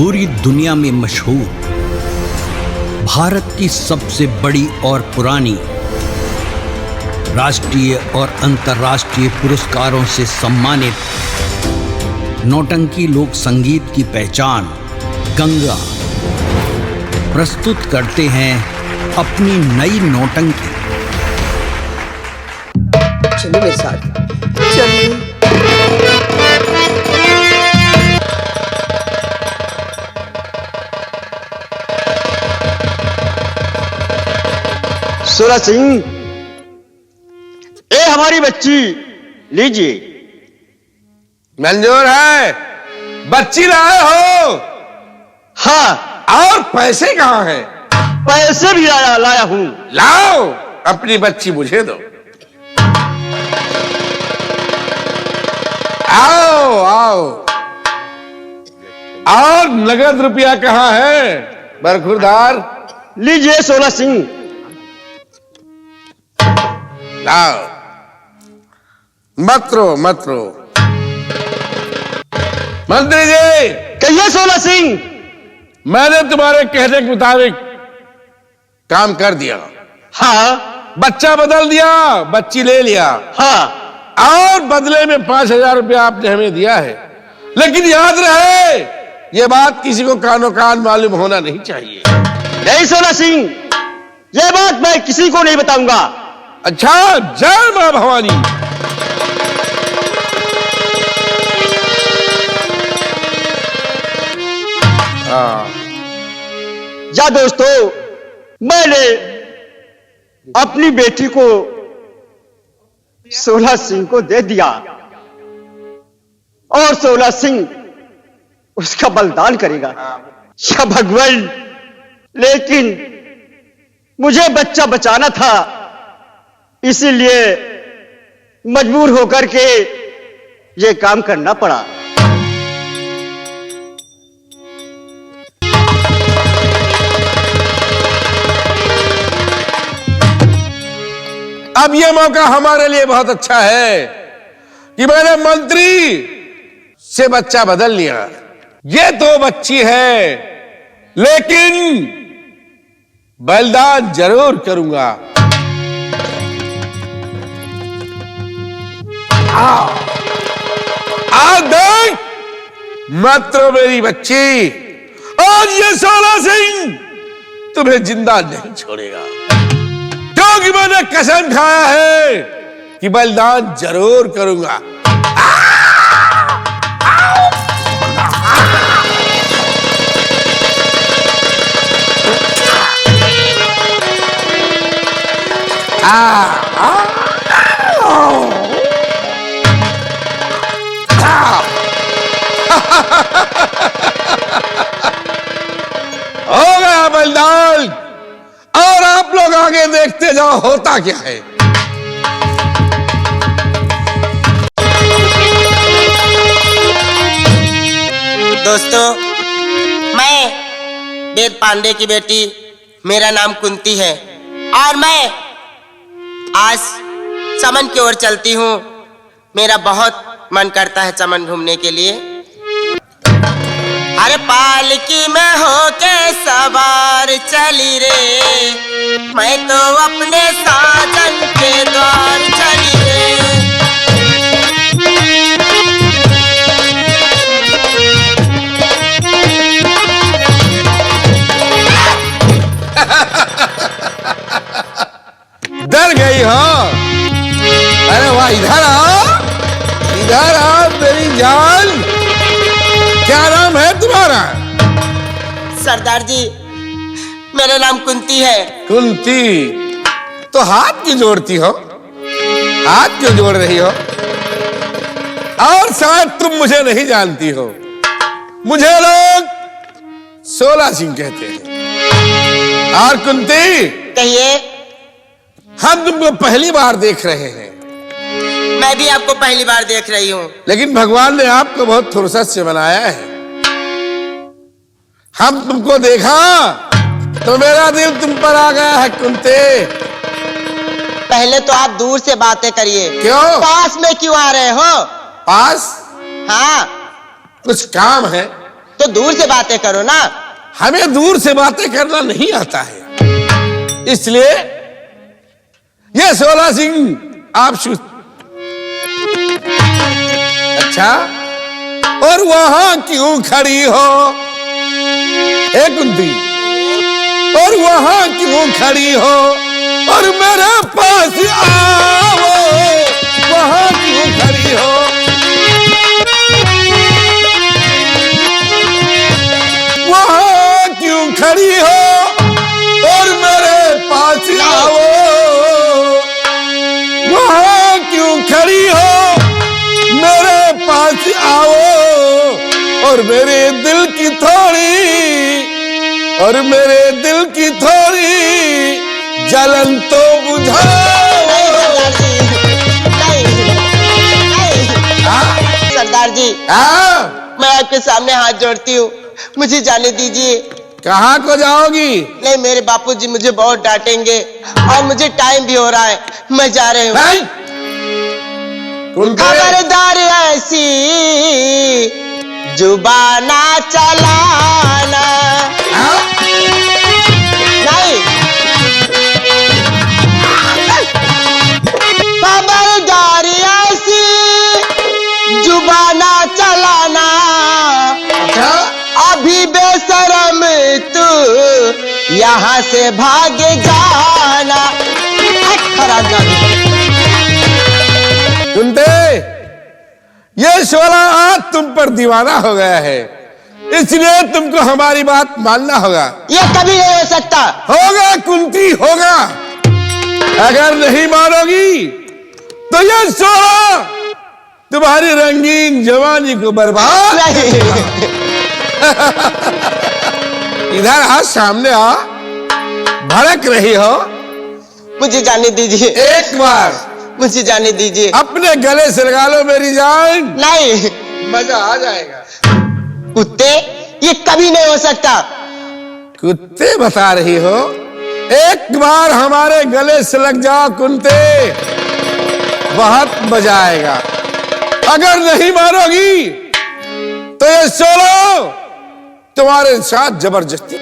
पूरी दुनिया में मशहूर, भारत की सबसे बड़ी और पुरानी, राष्ट्रीय और अंतर्राष्ट्रीय पुरस्कारों से सम्मानित नौटंकी लोक संगीत की पहचान गंगा प्रस्तुत करते हैं अपनी नई नौटंकी। चलिए मेरे साथ, चलिए। सोला सिंह, ये हमारी बच्ची लीजिए। मंजूर है। बच्ची लाए हो? हाँ। और पैसे कहाँ हैं? पैसे भी लाया हूं। लाओ, अपनी बच्ची मुझे दो। आओ आओ। और नगद रुपया कहाँ है बरखुरदार? लीजिए सोला सिंह। लाओ। मत रो मत रो। मंत्री जी, कहिए सोला सिंह। मैंने तुम्हारे कहने के मुताबिक काम कर दिया। हाँ बच्चा बदल दिया, बच्ची ले लिया। हाँ। और बदले में 5,000 रुपया आपने हमें दिया है। लेकिन याद रहे, यह बात किसी को कानो कान मालूम होना नहीं चाहिए। नहीं सोला सिंह, यह बात मैं किसी को नहीं बताऊंगा। अच्छा, जय मां भवानी। या दोस्तों, मैंने अपनी बेटी को सोला सिंह को दे दिया और सोला सिंह उसका बलिदान करेगा। या भगवान, लेकिन मुझे बच्चा बचाना था, इसीलिए मजबूर होकर के ये काम करना पड़ा। अब यह मौका हमारे लिए बहुत अच्छा है कि मैंने मंत्री से बच्चा बदल लिया। ये तो बच्ची है, लेकिन बलिदान जरूर करूंगा। आ देख, मात्र मेरी बच्ची, और ये सोला सिंह तुम्हें जिंदा नहीं छोड़ेगा, क्योंकि मैंने कसम खाया है कि बलिदान जरूर करूंगा। हो गया बलिदान, और आप लोग आगे देखते जाओ होता क्या है। दोस्तों, मैं वेद पांडे की बेटी, मेरा नाम कुंती है और मैं आज चमन की ओर चलती हूँ। मेरा बहुत मन करता है चमन घूमने के लिए। अरे पालकी में होके सवार चली रे, मैं तो अपने साजन के द्वार चली रे। डर गई हो? अरे वाह, इधर आओ, इधर आओ मेरी जान। क्या नाम है तुम्हारा? सरदार जी, मेरा नाम कुंती है। कुंती? तो हाथ क्यों जोड़ती हो? हाथ क्यों जोड़ रही हो? और शायद तुम मुझे नहीं जानती हो। मुझे लोग सोला सिंह कहते हैं। और कुंती, कहिए। हम तुमको पहली बार देख रहे हैं। मैं भी आपको पहली बार देख रही हूँ। लेकिन भगवान ने आपको बहुत फुर्सत से बनाया है। हम तुमको देखा तो मेरा दिल तुम पर आ गया है कुंते। पहले तो आप दूर से बातें करिए। क्यों? पास में क्यों आ रहे हो? पास? हाँ। कुछ काम है? तो दूर से बातें करो ना। हमें दूर से बातें करना नहीं आता है, इसलिए ये शोला सिंह आप अच्छा, और वहां क्यों खड़ी हो ए कुंती, और वहां क्यों खड़ी हो और मेरे पास आओ, वहां क्यों खड़ी हो, वहां क्यों खड़ी हो और मेरे पास आओ, वहां क्यों खड़ी हो मेरे पास आओ, और मेरे दिल की थोड़ी, और मेरे दिल की थोड़ी जलन तो बुझाओ। सरदार जी, मैं आपके सामने हाथ जोड़ती हूँ, मुझे जाने दीजिए। कहाँ को जाओगी? नहीं, मेरे बापूजी मुझे बहुत डांटेंगे और मुझे टाइम भी हो रहा है, मैं जा रही हूँ। खबरदार ऐसी जुबाना चलाना नहीं, खबरदार ऐसी जुबाना चलाना, अभी बेशरम तू यहाँ से भाग जाना। खराब जाना कुंते, ये शोला आज तुम पर दीवाना हो गया है, इसलिए तुमको हमारी बात मानना होगा। ये कभी नहीं हो सकता। होगा कुंती, होगा। अगर नहीं मानोगी तो ये शोला तुम्हारी रंगीन जवानी को बर्बाद नहीं। इधर आ, सामने आ, भड़क रही हो। मुझे जाने दीजिए, एक बार मुझे जाने दीजिए। अपने गले से लगा लो मेरी जान, नहीं, मजा आ जाएगा। कुत्ते, ये कभी नहीं हो सकता। कुत्ते बता रही हो? एक बार हमारे गले से लग जाओ कुंते, बहुत मजा आएगा। अगर नहीं मारोगी तो ये सोलो तुम्हारे साथ जबरदस्ती।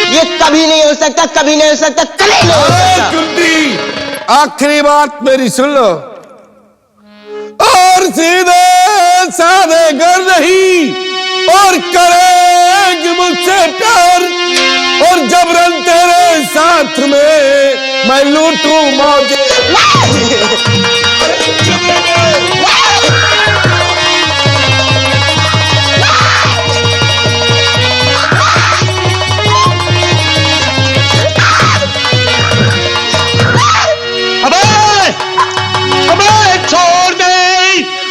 ये कभी नहीं हो सकता, कभी नहीं हो सकता, कभी नहीं हो सकता। कुंती, आखिरी बात मेरी सुन लो, और सीधे साधे घर नहीं और करेंगे मुझसे प्यार, और जबरन तेरे साथ में मैं लूटूं मौजे। छोड़ दे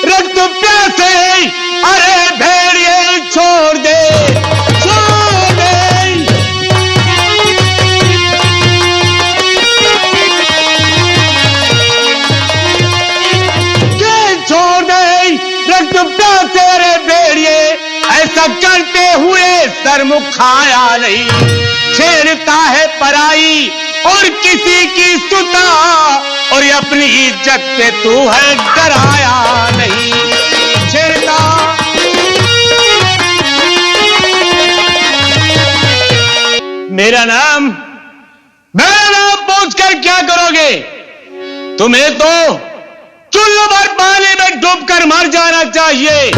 रक्त प्यासे, अरे भेड़िए छोड़ दे, छोड़ दे। छोड़ दे रक्त प्यासे, अरे भेड़िए, ऐसा करते हुए सर मुखाया नहीं, छेड़ता है पराई और किसी की सुता, और ये अपनी इज्जत पे तू है डराया नहीं, छेड़ता। मेरा नाम पूछकर क्या करोगे? तुम्हें तो चुल्लू भर पानी में डूबकर मर जाना चाहिए,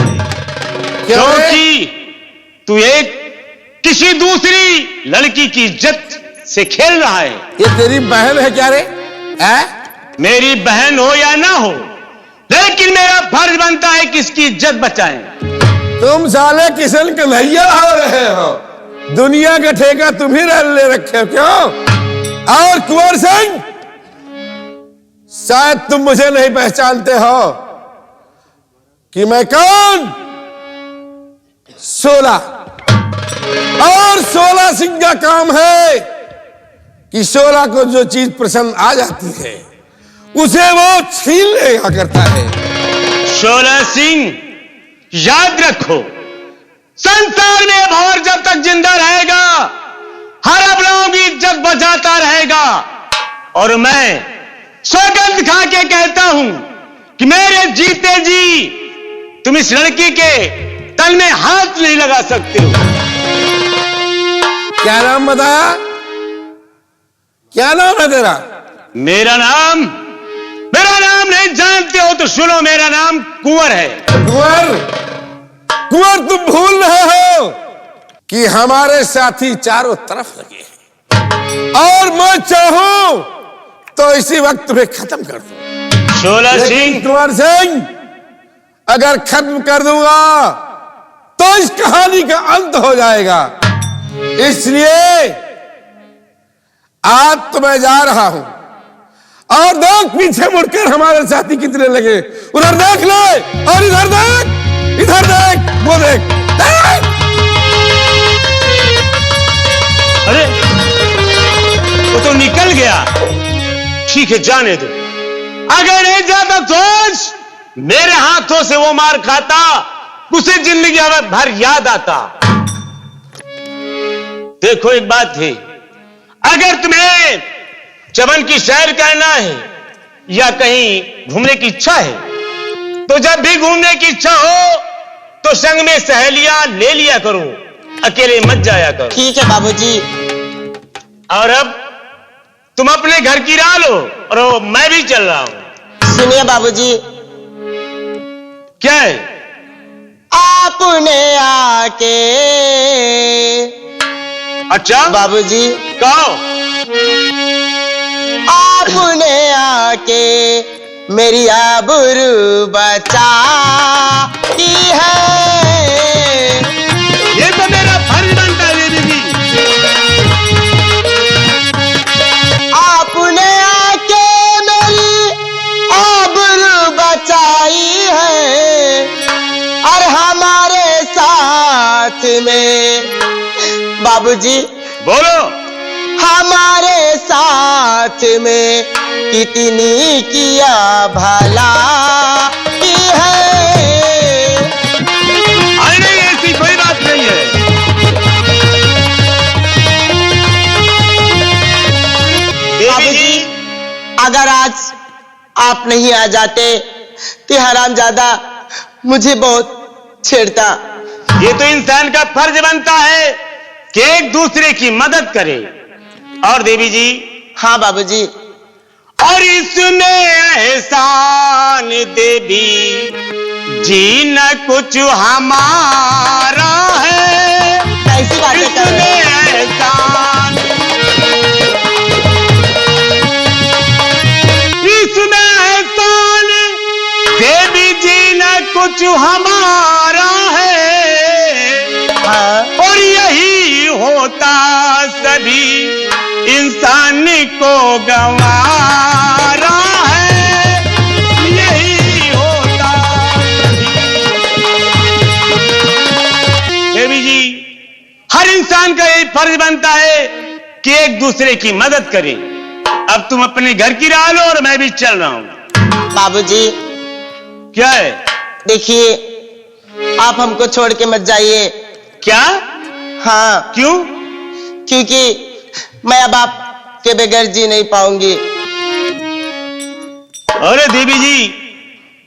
क्योंकि तू एक किसी दूसरी लड़की की इज्जत से खेल रहा है। ये तेरी बहन है क्या रे? मेरी बहन हो या ना हो, लेकिन मेरा फर्ज बनता है कि इसकी इज्जत बचाएं। तुम साले किशन कन्हैया हो रहे हो, दुनिया का ठेका तुम ही ले रखे हो क्यों? और कुंवर सिंह, शायद तुम मुझे नहीं पहचानते हो कि मैं कौन? शोला। और शोला सिंह का काम है कि शोला को जो चीज पसंद आ जाती है उसे वो छीन लिया करता है। शोला सिंह, याद रखो, संसार में भौर जब तक जिंदा रहेगा हर अपनों की इज्जत बचाता रहेगा। और मैं सौगंध खा के कहता हूं कि मेरे जीते जी तुम इस लड़की के तन में हाथ नहीं लगा सकते हो। क्या नाम बताया? क्या नाम है तेरा? मेरा नाम नहीं जानते हो तो सुनो, मेरा नाम कुंवर है। कुंवर? कुंवर, तुम भूल रहे हो कि हमारे साथी चारों तरफ लगे हैं और मैं चाहूं तो इसी वक्त तुम्हें खत्म कर दूं। शोला लेकिन सिंह, कुंवर सिंह, अगर खत्म कर दूंगा तो इस कहानी का अंत हो जाएगा। इसलिए आज तो मैं जा रहा हूं और देख पीछे मुड़कर हमारे साथी कितने लगे। उधर देख ले और इधर देख, इधर देख, वो देख, देख। अरे वो तो निकल गया। ठीक है, जाने दो। अगर नहीं जाता तो मेरे हाथों से वो मार खाता, उसे जिंदगी भर याद आता। देखो एक बात है, अगर तुम्हें चमन की सैर करना है या कहीं घूमने की इच्छा है तो जब भी घूमने की इच्छा हो तो संग में सहेलियां ले लिया करो, अकेले मत जाया करो। ठीक है बाबूजी। और अब तुम अपने घर की राह लो और मैं भी चल रहा हूं। सुनिए बाबूजी। क्या है? आपने आके। अच्छा बाबूजी, कहो। आपने आके मेरी आबरू बचाई है। ये तो मेरा फर्ज बनता है दीदी। आपने आके मेरी आबरू बचाई है और हमारे साथ में बाबूजी बोलो। हमारे साथ में कितनी किया भला की है। अरे नहीं, ऐसी कोई बात नहीं है। बाबूजी, अगर आज आप नहीं आ जाते तो हरामजादा मुझे बहुत छेड़ता। ये तो इंसान का फर्ज बनता है कि एक दूसरे की मदद करे। और देवी जी? हाँ बाबूजी। और इसमें एहसान देवी जी न कुछ हमारा है। कैसी बातें कर रहे इसमें हैं? एहसान, इसमें एहसान देवी जी न कुछ हमारा है। हाँ। और यही होता सभी इंसान को गंवारा है। यही होता देवी जी, हर इंसान का यही फर्ज बनता है कि एक दूसरे की मदद करे। अब तुम अपने घर की राह लो और मैं भी चल रहा हूं। बाबूजी क्या है? देखिए, आप हमको छोड़ के मत जाइए। क्या? हाँ, क्यों? क्योंकि मैं अब आपके बगैर जी नहीं पाऊंगी। अरे देवी जी,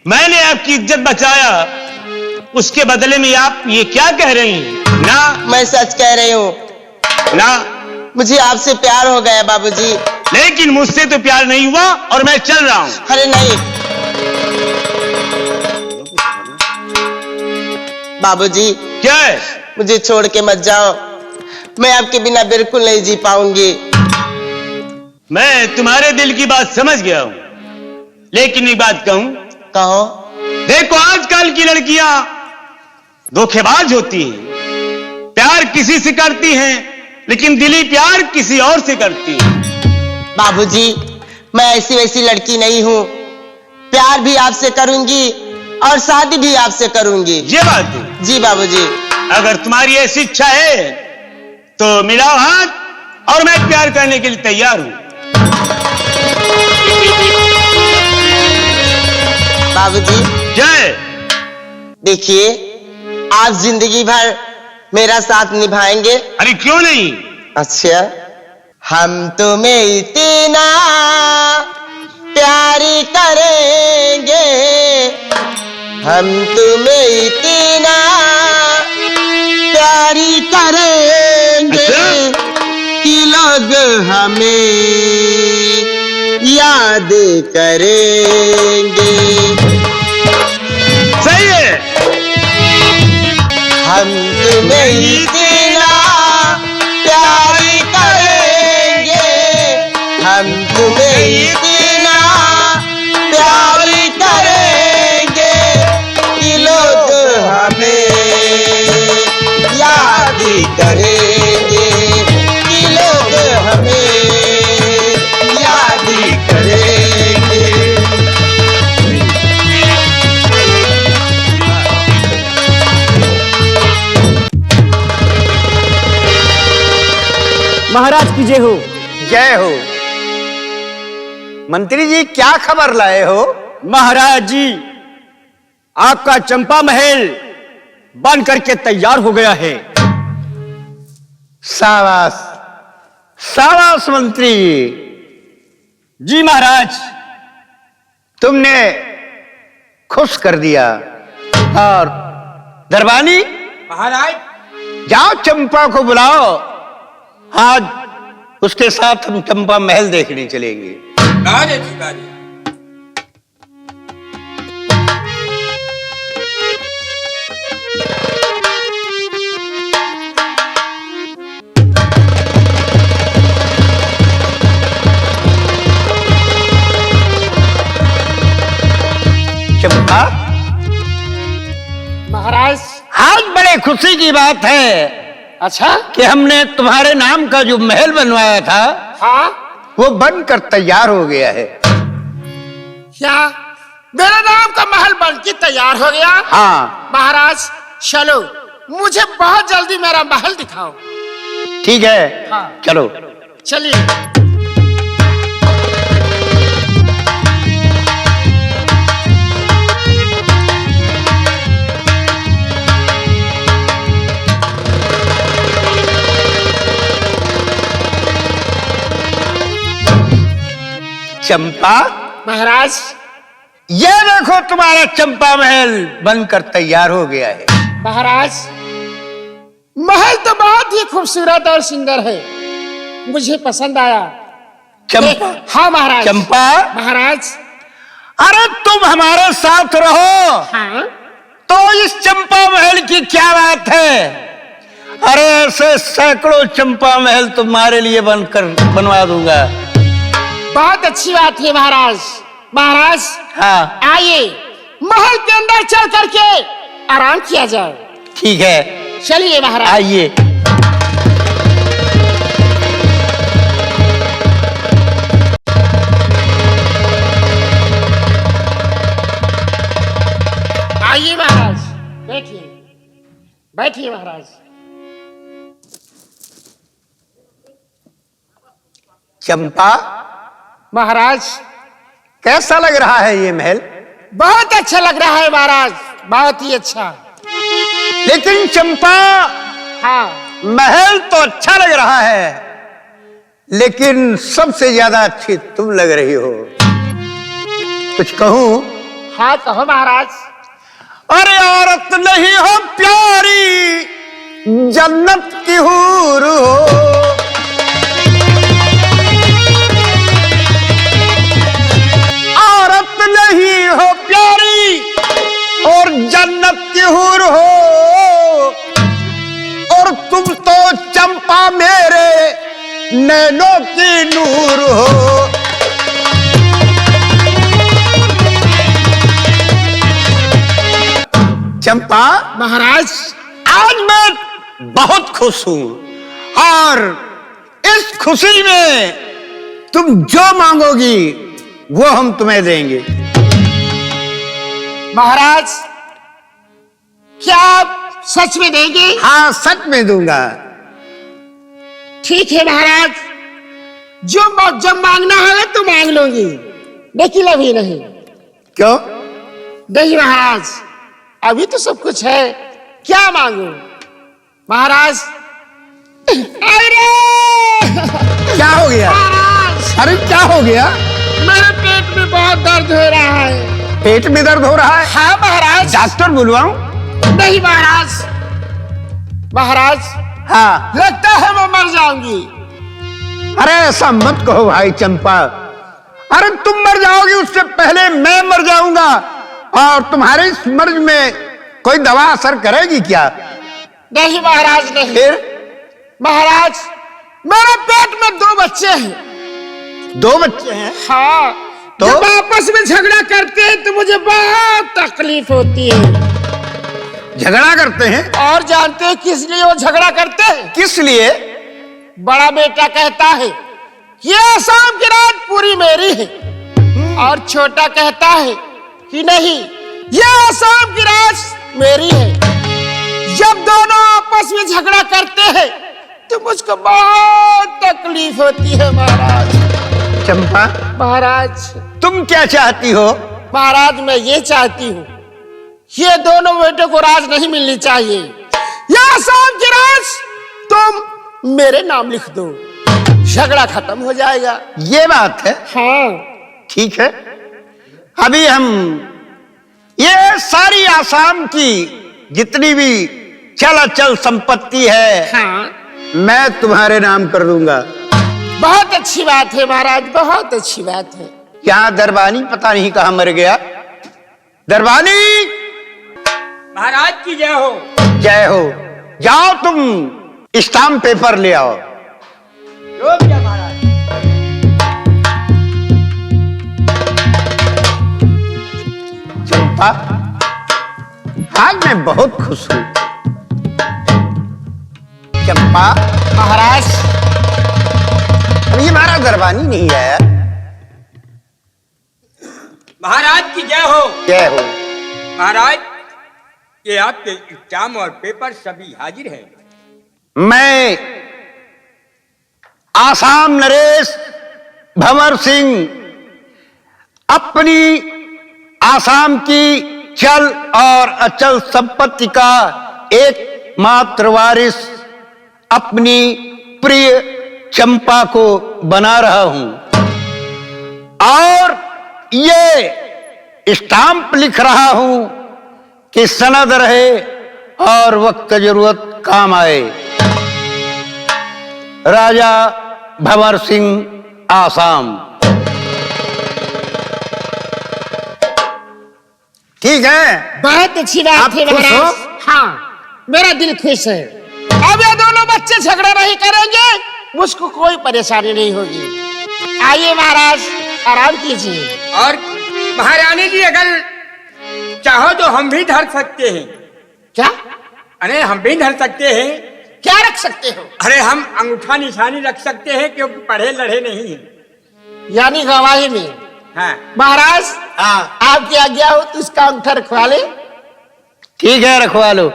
मैंने आपकी इज्जत बचाया, उसके बदले में आप ये क्या कह रही हैं? ना, मैं सच कह रही हूँ। ना, मुझे आपसे प्यार हो गया बाबूजी। लेकिन मुझसे तो प्यार नहीं हुआ और मैं चल रहा हूं। अरे नहीं बाबूजी, क्या है? मुझे छोड़ के मत जाओ। मैं आपके बिना बिल्कुल नहीं जी पाऊंगी। मैं तुम्हारे दिल की बात समझ गया हूं, लेकिन एक बात कहूं? कहो। देखो, आजकल की लड़कियां धोखेबाज होती हैं। प्यार किसी से करती हैं, लेकिन दिली प्यार किसी और से करती है। बाबूजी, मैं ऐसी वैसी लड़की नहीं हूँ। प्यार भी आपसे करूंगी और शादी भी आपसे करूंगी। ये बात है। जी बाबूजी। अगर तुम्हारी ऐसी इच्छा है तो मिलाओ हाथ और मैं प्यार करने के लिए तैयार हूं। बाबूजी, क्या है? देखिए, आप जिंदगी भर मेरा साथ निभाएंगे? अरे क्यों नहीं? अच्छा, हम तुम्हें इतना प्यार करेंगे, हम तुम्हें इतना प्यारी करेंगे कि लोग हमें याद करेंगे। सही है। हम तुम्हें इतना प्यार करेंगे, हम तुम्हें इतना प्यार करेंगे कि लोग हमें याद करेंगे, कि लोग हमें याद करेंगे। महाराज की जय हो। जय हो। मंत्री जी क्या खबर लाए हो? महाराज जी, आपका चंपा महल बन करके तैयार हो गया है। शाबाश शाबाश मंत्री जी महाराज, तुमने खुश कर दिया। और दरबानी महाराज जाओ चंपा को बुलाओ, आज उसके साथ हम चंपा महल देखने चलेंगे। राजे जी राजे। चंपा महाराज। आज बड़े खुशी की बात है अच्छा, कि हमने तुम्हारे नाम का जो महल बनवाया था, हाँ, वो बनकर तैयार हो गया है। क्या मेरे नाम का महल बन के तैयार हो गया? हाँ महाराज चलो, मुझे बहुत जल्दी मेरा महल दिखाओ। ठीक है, हाँ। चलो। चलिए। चंपा महाराज, ये देखो तुम्हारा चंपा महल बनकर तैयार हो गया है। महाराज, महल तो बहुत ही खूबसूरत और सुंदर है, मुझे पसंद आया। चंपा। हाँ महाराज। चंपा, महाराज। अरे तुम हमारे साथ रहो, हाँ। तो इस चंपा महल की क्या बात है? अरे ऐसे सैकड़ों चंपा महल तुम्हारे लिए बनवा दूंगा। बहुत अच्छी बात है महाराज। महाराज, हाँ आइए महल के अंदर चल करके आराम किया जाए। ठीक है, चलिए महाराज। आइए। आइए महाराज, बैठिए बैठिए महाराज। चंपा, महाराज, कैसा लग रहा है ये महल? बहुत अच्छा लग रहा है महाराज, बहुत ही अच्छा। लेकिन चंपा, हाँ। महल तो अच्छा लग रहा है, लेकिन सबसे ज्यादा अच्छी तुम लग रही हो। कुछ कहूं? हाँ कहो महाराज। अरे औरत नहीं हो प्यारी, जन्नत की हूर हो। औरत नहीं हो प्यारी और जन्नत की हूर हो, और तुम तो चंपा मेरे नैनों की नूर हो। चंपा महाराज, आज मैं बहुत खुश हूं, और इस खुशी में तुम जो मांगोगी वो हम तुम्हें देंगे। महाराज, क्या आप सच में देंगे? हाँ, सच में दूंगा। ठीक है महाराज, जब मांगना है तो मांग लूंगी, लेकिन अभी नहीं। क्यों? नहीं महाराज, अभी तो सब कुछ है, क्या मांगू महाराज? अरे क्या हो गया? महाराज, अरे क्या हो गया? मेरे पेट में बहुत दर्द हो रहा है। पेट में दर्द हो रहा है? हाँ महाराज। डॉक्टर बुलवाऊं? नहीं महाराज, महाराज हाँ। लगता है मैं मर जाऊंगी। अरे ऐसा मत कहो भाई चंपा, अरे तुम मर जाओगी उससे पहले मैं मर जाऊंगा, और तुम्हारे इस मर्ज में कोई दवा असर करेगी क्या? नहीं महाराज नहीं। फिर? महाराज मेरे पेट में 2 बच्चे हैं। 2 बच्चे हैं? हाँ। तो? जब आपस में झगड़ा करते हैं तो मुझे बहुत तकलीफ होती है। झगड़ा करते हैं? और जानते हैं किस लिए वो झगड़ा करते हैं? किस लिए? बड़ा बेटा कहता है ये आसाम की रात पूरी मेरी है, और छोटा कहता है कि नहीं ये आसाम की रात मेरी है। जब दोनों आपस में झगड़ा करते हैं तो मुझको बहुत तकलीफ होती है महाराज। चंपा महाराज तुम क्या चाहती हो? महाराज मैं ये चाहती हूँ ये दोनों बेटों को राज नहीं मिलनी चाहिए। यह आसाम की राज तुम मेरे नाम लिख दो, झगड़ा खत्म हो जाएगा। ये बात है? हाँ। ठीक है, अभी हम ये सारी आसाम की जितनी भी चल अचल संपत्ति है, हाँ। मैं तुम्हारे नाम कर दूंगा। बहुत अच्छी बात है महाराज, बहुत अच्छी बात है। यहाँ दरबानी पता नहीं कहाँ मर गया। दरबानी महाराज की जय हो। जय हो। जाओ तुम स्टाम्प पेपर ले आओ। महाराज चंपा आज मैं बहुत खुश हूं। चंपा महाराज ये हमारा दरबानी नहीं आया। महाराज की जय हो। जय हो। महाराज ये आपके स्टाम्प और पेपर सभी हाजिर हैं। मैं आसाम नरेश भंवर सिंह अपनी आसाम की चल और अचल संपत्ति का एकमात्र वारिस अपनी प्रिय चंपा को बना रहा हूं, और ये स्टाम्प लिख रहा हूं कि सनद रहे और वक्त जरूरत काम आए। राजा भंवर सिंह आसाम। ठीक है? बहुत अच्छी बात आप है खुश हो? महाराज। हाँ मेरा दिल खुश है। अब ये दोनों बच्चे झगड़ा नहीं करेंगे, मुझको कोई परेशानी नहीं होगी। आइए महाराज आराम कीजिए। और महारानी जी अगर चाहो तो हम भी धर सकते हैं। क्या? अरे हम भी धर सकते हैं। क्या रख सकते हो? अरे हम अंगूठा निशानी रख सकते हैं क्योंकि पढ़े लड़े नहीं हैं। यानी गवाही में। हाँ। महाराज हाँ आपकी आज्ञा हो तो इसका अंगूठा रखवा ले। ठीक है, रखवा लो।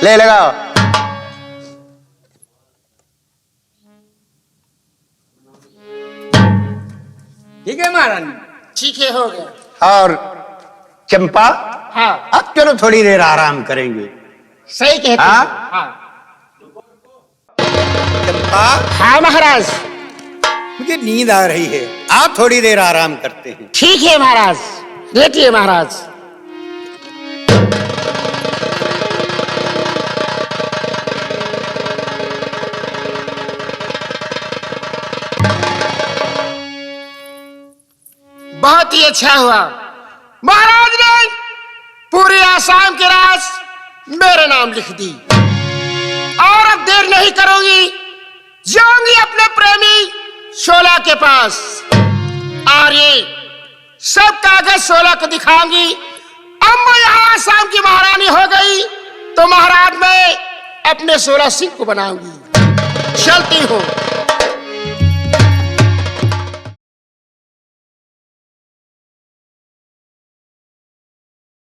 ले लगाओ। ठीक है महारानी। ठीक है, हो गया। और चंपा हाँ अब चलो थोड़ी देर आराम करेंगे। सही कहते हाँ? हैं। हाँ चंपा हाँ महाराज। मुझे नींद आ रही है, आप थोड़ी देर आराम करते हैं। ठीक है महाराज, लेटिए महाराज। बहुत ही अच्छा हुआ, महाराज ने पूरे आसाम के राज मेरे नाम लिख दी। और अब देर नहीं करूंगी, जाऊंगी अपने प्रेमी शोला के पास और ये सब कागज शोला को दिखाऊंगी। अब मैं यहाँ आसाम की महारानी हो गई तो महाराज मैं अपने शोला सिंह को बनाऊंगी। चलती हूँ।